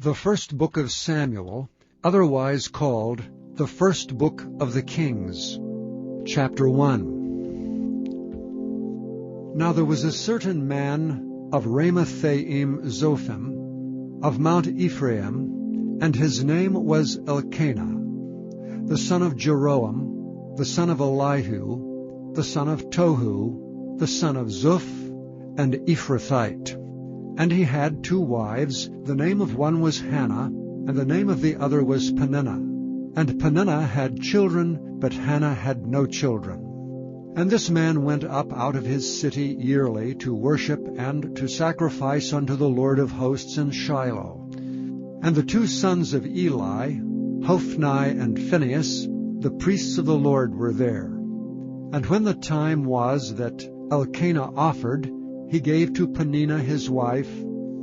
The first book of Samuel, otherwise called the first book of the Kings. Chapter 1. Now there was a certain man of Ramathaim Zophim, of Mount Ephraim, and his name was Elkanah, the son of Jeroham, the son of Elihu, the son of Tohu, the son of Zuph, and Ephrathite. And he had 2 wives. The name of one was Hannah, and the name of the other was Peninnah. And Peninnah had children, but Hannah had no children. And this man went up out of his city yearly to worship and to sacrifice unto the Lord of hosts in Shiloh. And the 2 sons of Eli, Hophni and Phinehas, the priests of the Lord, were there. And when the time was that Elkanah offered, he gave to Peninnah his wife,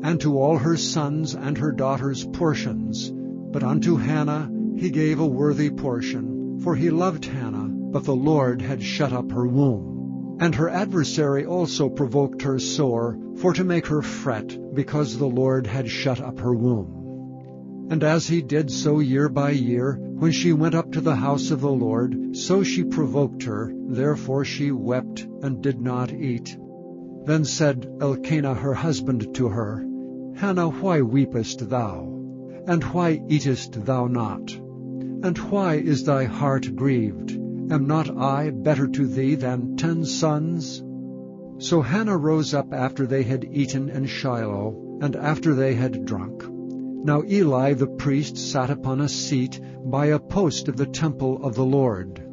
and to all her sons and her daughters portions. But unto Hannah he gave a worthy portion, for he loved Hannah, but the Lord had shut up her womb. And her adversary also provoked her sore, for to make her fret, because the Lord had shut up her womb. And as he did so year by year, when she went up to the house of the Lord, so she provoked her, therefore she wept and did not eat. Then said Elkanah her husband to her, Hannah, why weepest thou? And why eatest thou not? And why is thy heart grieved? Am not I better to thee than 10 sons? So Hannah rose up after they had eaten in Shiloh, and after they had drunk. Now Eli the priest sat upon a seat by a post of the temple of the Lord.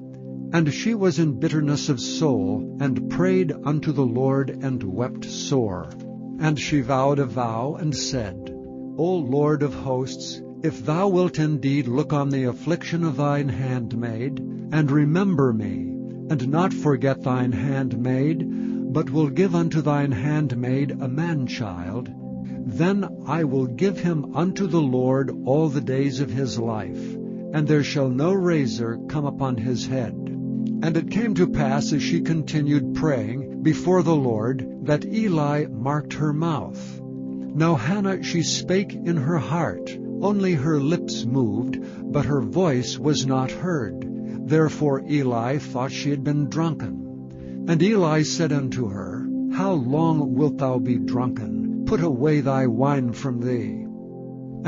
And she was in bitterness of soul, and prayed unto the Lord, and wept sore. And she vowed a vow, and said, O Lord of hosts, if thou wilt indeed look on the affliction of thine handmaid, and remember me, and not forget thine handmaid, but will give unto thine handmaid a man-child, then I will give him unto the Lord all the days of his life, and there shall no razor come upon his head. And it came to pass, as she continued praying before the Lord, that Eli marked her mouth. Now Hannah, she spake in her heart, only her lips moved, but her voice was not heard. Therefore Eli thought she had been drunken. And Eli said unto her, How long wilt thou be drunken? Put away thy wine from thee.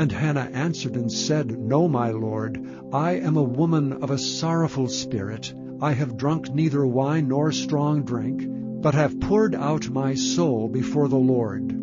And Hannah answered and said, No, my lord, I am a woman of a sorrowful spirit. I have drunk neither wine nor strong drink, but have poured out my soul before the Lord.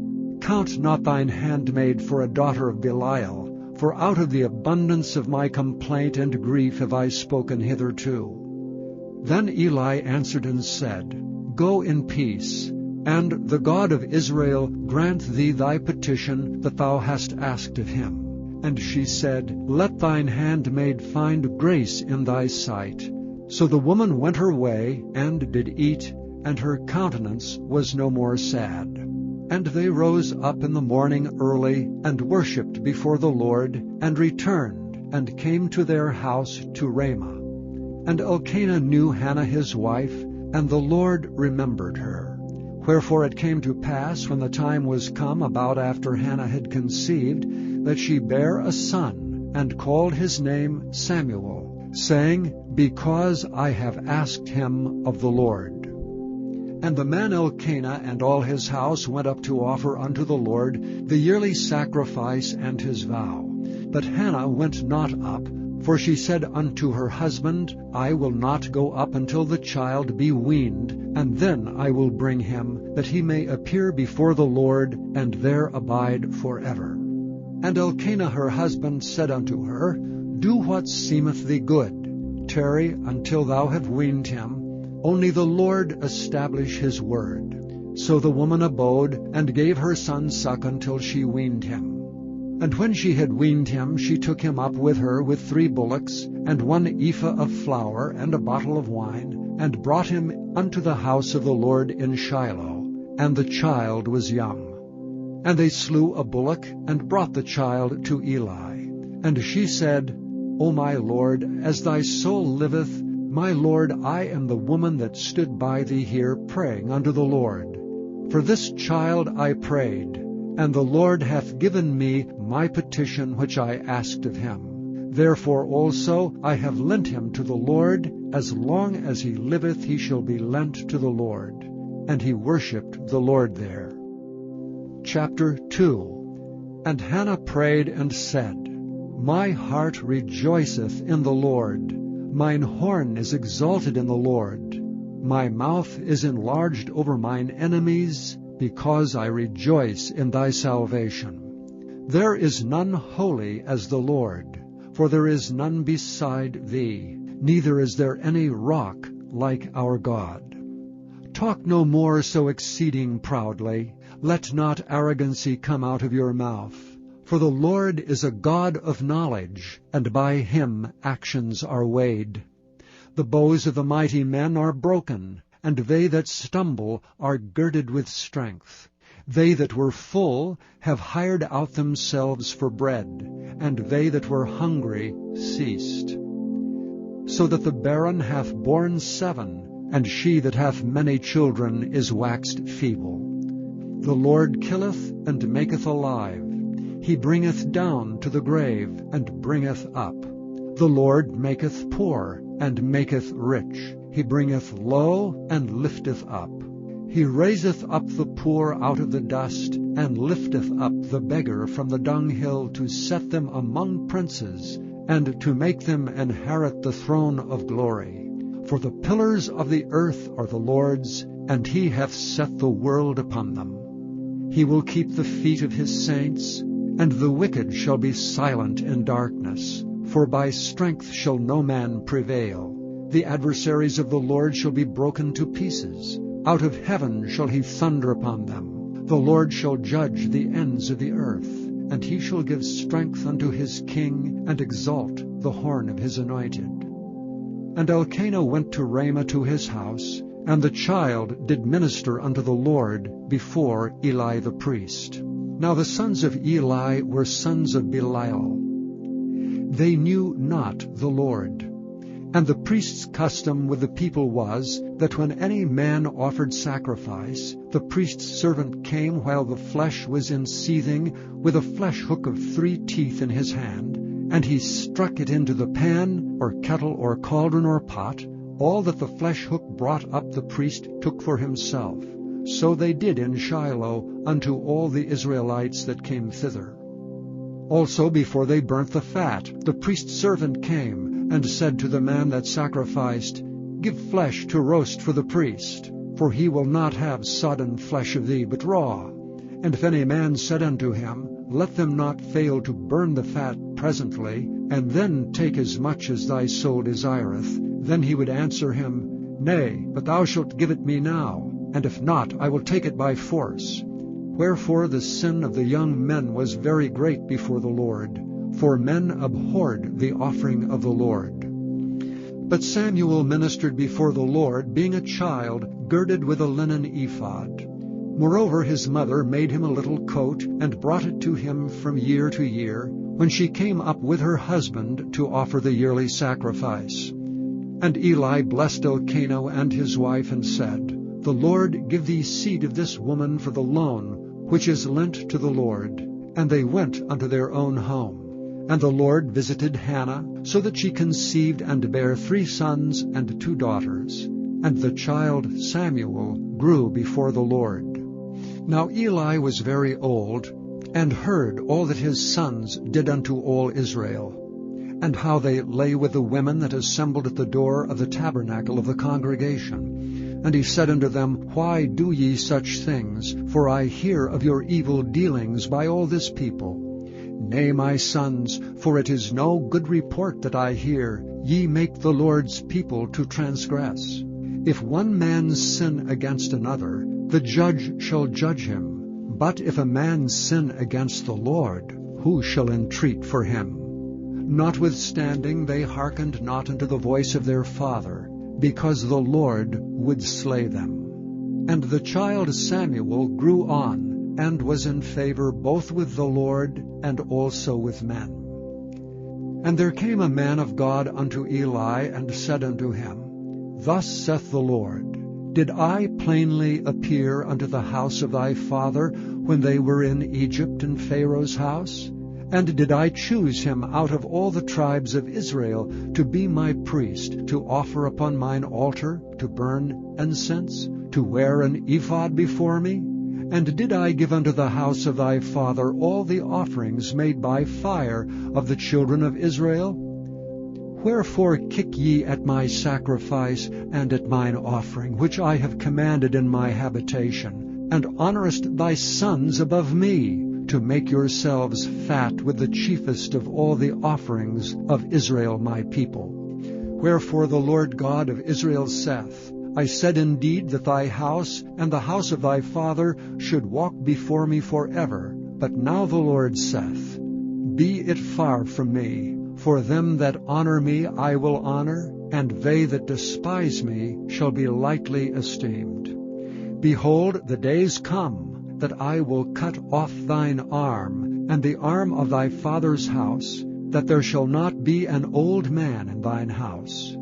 Count not thine handmaid for a daughter of Belial, for out of the abundance of my complaint and grief have I spoken hitherto. Then Eli answered and said, Go in peace, and the God of Israel grant thee thy petition that thou hast asked of him. And she said, Let thine handmaid find grace in thy sight. So the woman went her way, and did eat, and her countenance was no more sad. And they rose up in the morning early, and worshipped before the Lord, and returned, and came to their house to Ramah. And Elkanah knew Hannah his wife, and the Lord remembered her. Wherefore it came to pass, when the time was come about after Hannah had conceived, that she bare a son, and called his name Samuel, saying, Because I have asked him of the Lord. And the man Elkanah and all his house went up to offer unto the Lord the yearly sacrifice and his vow. But Hannah went not up, for she said unto her husband, I will not go up until the child be weaned, and then I will bring him, that he may appear before the Lord, and there abide forever. And Elkanah her husband said unto her, Do what seemeth thee good. Tarry until thou have weaned him. Only the Lord establish his word. So the woman abode, and gave her son suck until she weaned him. And when she had weaned him, she took him up with her with 3 bullocks, and 1 ephah of flour, and a bottle of wine, and brought him unto the house of the Lord in Shiloh. And the child was young. And they slew a bullock, and brought the child to Eli. And she said, O my Lord, as thy soul liveth, my Lord, I am the woman that stood by thee here praying unto the Lord. For this child I prayed, And the Lord hath given me my petition which I asked of him. Therefore also I have lent him to the Lord. As long as he liveth he shall be lent to the Lord. And he worshipped the Lord there. Chapter 2. And Hannah prayed and said, My heart rejoiceth in the Lord. Mine horn is exalted in the Lord. My mouth is enlarged over mine enemies, because I rejoice in thy salvation. There is none holy as the Lord, for there is none beside thee, neither is there any rock like our God. Talk no more so exceeding proudly. Let not arrogancy come out of your mouth. For the Lord is a God of knowledge, and by him actions are weighed. The bows of the mighty men are broken, and they that stumble are girded with strength. They that were full have hired out themselves for bread, and they that were hungry ceased. So that the barren hath borne 7, and she that hath many children is waxed feeble. The Lord killeth and maketh alive. He bringeth down to the grave, and bringeth up. The Lord maketh poor, and maketh rich. He bringeth low, and lifteth up. He raiseth up the poor out of the dust, and lifteth up the beggar from the dunghill, to set them among princes, and to make them inherit the throne of glory. For the pillars of the earth are the Lord's, and he hath set the world upon them. He will keep the feet of his saints, and the wicked shall be silent in darkness. For by strength shall no man prevail. The adversaries of the Lord shall be broken to pieces. Out of heaven shall he thunder upon them. The Lord shall judge the ends of the earth, and he shall give strength unto his king, and exalt the horn of his anointed. And Elkanah went to Ramah to his house, and the child did minister unto the Lord before Eli the priest. Now the sons of Eli were sons of Belial. They knew not the Lord. And the priest's custom with the people was, that when any man offered sacrifice, the priest's servant came while the flesh was in seething, with a flesh hook of 3 teeth in his hand, and he struck it into the pan, or kettle, or cauldron, or pot. All that the flesh hook brought up the priest took for himself. So they did in Shiloh unto all the Israelites that came thither. Also before they burnt the fat, the priest's servant came, and said to the man that sacrificed, Give flesh to roast for the priest, for he will not have sodden flesh of thee, but raw. And if any man said unto him, Let them not fail to burn the fat presently, and then take as much as thy soul desireth, then he would answer him, Nay, but thou shalt give it me now, and if not, I will take it by force. Wherefore the sin of the young men was very great before the Lord, for men abhorred the offering of the Lord. But Samuel ministered before the Lord, being a child, girded with a linen ephod. Moreover his mother made him a little coat, and brought it to him from year to year, when she came up with her husband to offer the yearly sacrifice. And Eli blessed Elkanah and his wife, and said, The Lord give thee seed of this woman for the loan, which is lent to the Lord. And they went unto their own home. And the Lord visited Hannah, so that she conceived and bare 3 sons and 2 daughters. And the child Samuel grew before the Lord. Now Eli was very old, and heard all that his sons did unto all Israel, and how they lay with the women that assembled at the door of the tabernacle of the congregation. And he said unto them, Why do ye such things? For I hear of your evil dealings by all this people. Nay, my sons, for it is no good report that I hear. Ye make the Lord's people to transgress. If one man sin against another, the judge shall judge him. But if a man sin against the Lord, who shall entreat for him? Notwithstanding they hearkened not unto the voice of their father, because the Lord would slay them. And the child Samuel grew on, and was in favor both with the Lord and also with men. And there came a man of God unto Eli, and said unto him, Thus saith the Lord, Did I plainly appear unto the house of thy father, when they were in Egypt in Pharaoh's house? And did I choose him out of all the tribes of Israel to be my priest, to offer upon mine altar, to burn incense, to wear an ephod before me? And did I give unto the house of thy father all the offerings made by fire of the children of Israel? Wherefore kick ye at my sacrifice and at mine offering, which I have commanded in my habitation, and honorest thy sons above me, to make yourselves fat with the chiefest of all the offerings of Israel my people? Wherefore the Lord God of Israel saith, I said indeed that thy house and the house of thy father should walk before me forever. But now the Lord saith, Be it far from me, for them that honor me I will honor, and they that despise me shall be lightly esteemed. Behold, the days come, that I will cut off thine arm, and the arm of thy father's house, that there shall not be an old man in thine house.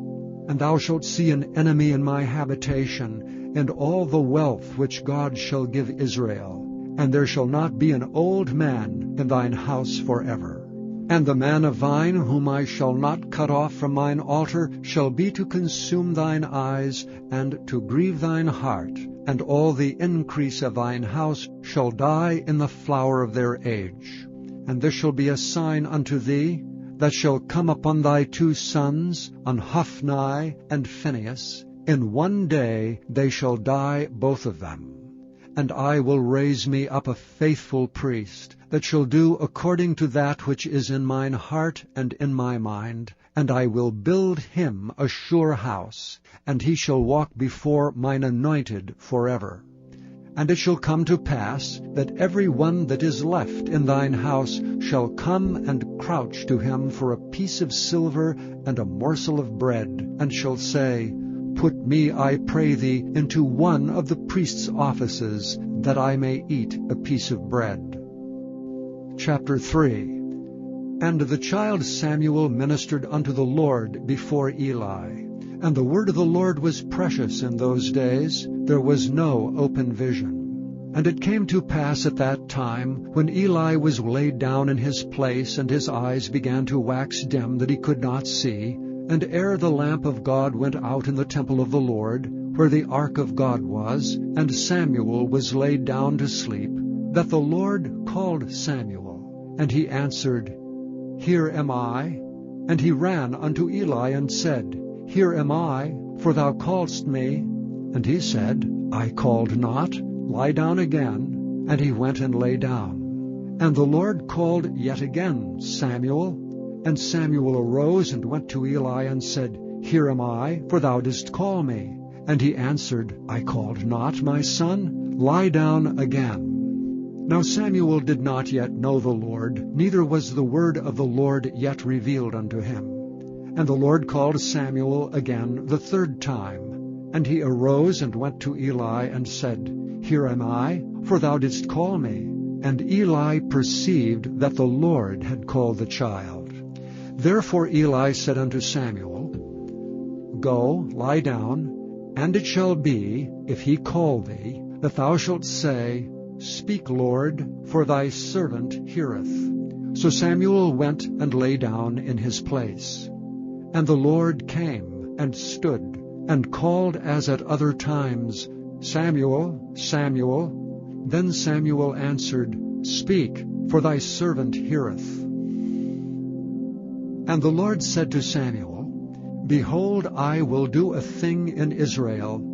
And thou shalt see an enemy in my habitation, and all the wealth which God shall give Israel. And there shall not be an old man in thine house forever. And the man of thine, whom I shall not cut off from mine altar, shall be to consume thine eyes, and to grieve thine heart. And all the increase of thine house shall die in the flower of their age. And this shall be a sign unto thee, that shall come upon thy 2 sons, on Hophni and Phinehas. In one day they shall die both of them. And I will raise me up a faithful priest, that shall do according to that which is in mine heart and in my mind. And I will build him a sure house, and he shall walk before mine anointed forever. And it shall come to pass, that every one that is left in thine house shall come and crouch to him for a piece of silver and a morsel of bread, and shall say, Put me, I pray thee, into one of the priest's offices, that I may eat a piece of bread. Chapter 3. And the child Samuel ministered unto the Lord before Eli. And the word of the Lord was precious in those days. There was no open vision. And it came to pass at that time, when Eli was laid down in his place, and his eyes began to wax dim, that he could not see, and ere the lamp of God went out in the temple of the Lord, where the ark of God was, and Samuel was laid down to sleep, that the Lord called Samuel. And he answered, Here am I. And he ran unto Eli and said, Here am I, for thou calledst me. And he said, I called not, lie down again. And he went and lay down. And the Lord called yet again, Samuel. And Samuel arose and went to Eli and said, Here am I, for thou didst call me. And he answered, I called not, my son, lie down again. Now Samuel did not yet know the Lord, neither was the word of the Lord yet revealed unto him. And the Lord called Samuel again the 3rd time. And he arose and went to Eli and said, Here am I, for thou didst call me. And Eli perceived that the Lord had called the child. Therefore Eli said unto Samuel, Go, lie down, and it shall be, if he call thee, that thou shalt say, Speak, Lord, for thy servant heareth. So Samuel went and lay down in his place. And the Lord came and stood, and called as at other times, Samuel, Samuel. Then Samuel answered, Speak, for thy servant heareth. And the Lord said to Samuel, Behold, I will do a thing in Israel,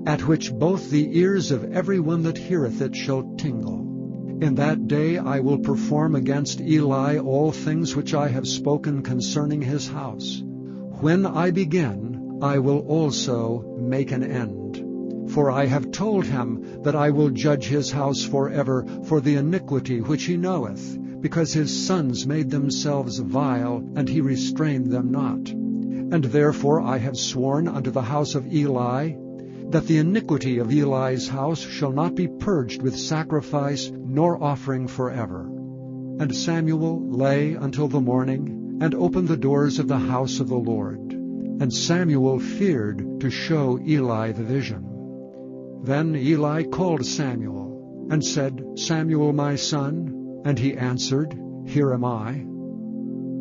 at which both the ears of every one that heareth it shall tingle. In that day I will perform against Eli all things which I have spoken concerning his house. When I begin, I will also make an end. For I have told him that I will judge his house forever for the iniquity which he knoweth, because his sons made themselves vile, and he restrained them not. And therefore I have sworn unto the house of Eli, that the iniquity of Eli's house shall not be purged with sacrifice nor offering forever. And Samuel lay until the morning, and opened the doors of the house of the Lord. And Samuel feared to show Eli the vision. Then Eli called Samuel. and said, Samuel, my son? And he answered, Here am I.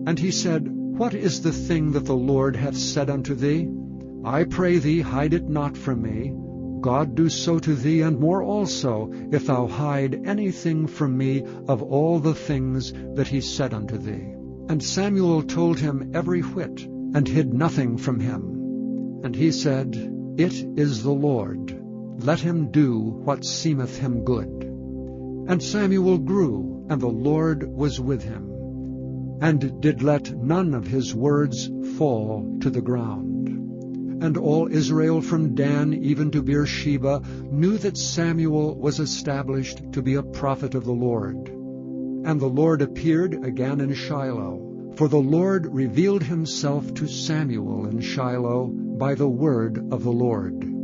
And he said, What is the thing that the Lord hath said unto thee? I pray thee, hide it not from me. God do so to thee, and more also, if thou hide anything from me of all the things that he said unto thee. And Samuel told him every whit, and hid nothing from him. And he said, It is the Lord. Let him do what seemeth him good. And Samuel grew, and the Lord was with him, and did let none of his words fall to the ground. And all Israel from Dan even to Beersheba knew that Samuel was established to be a prophet of the Lord. And the Lord appeared again in Shiloh, for the Lord revealed himself to Samuel in Shiloh by the word of the Lord.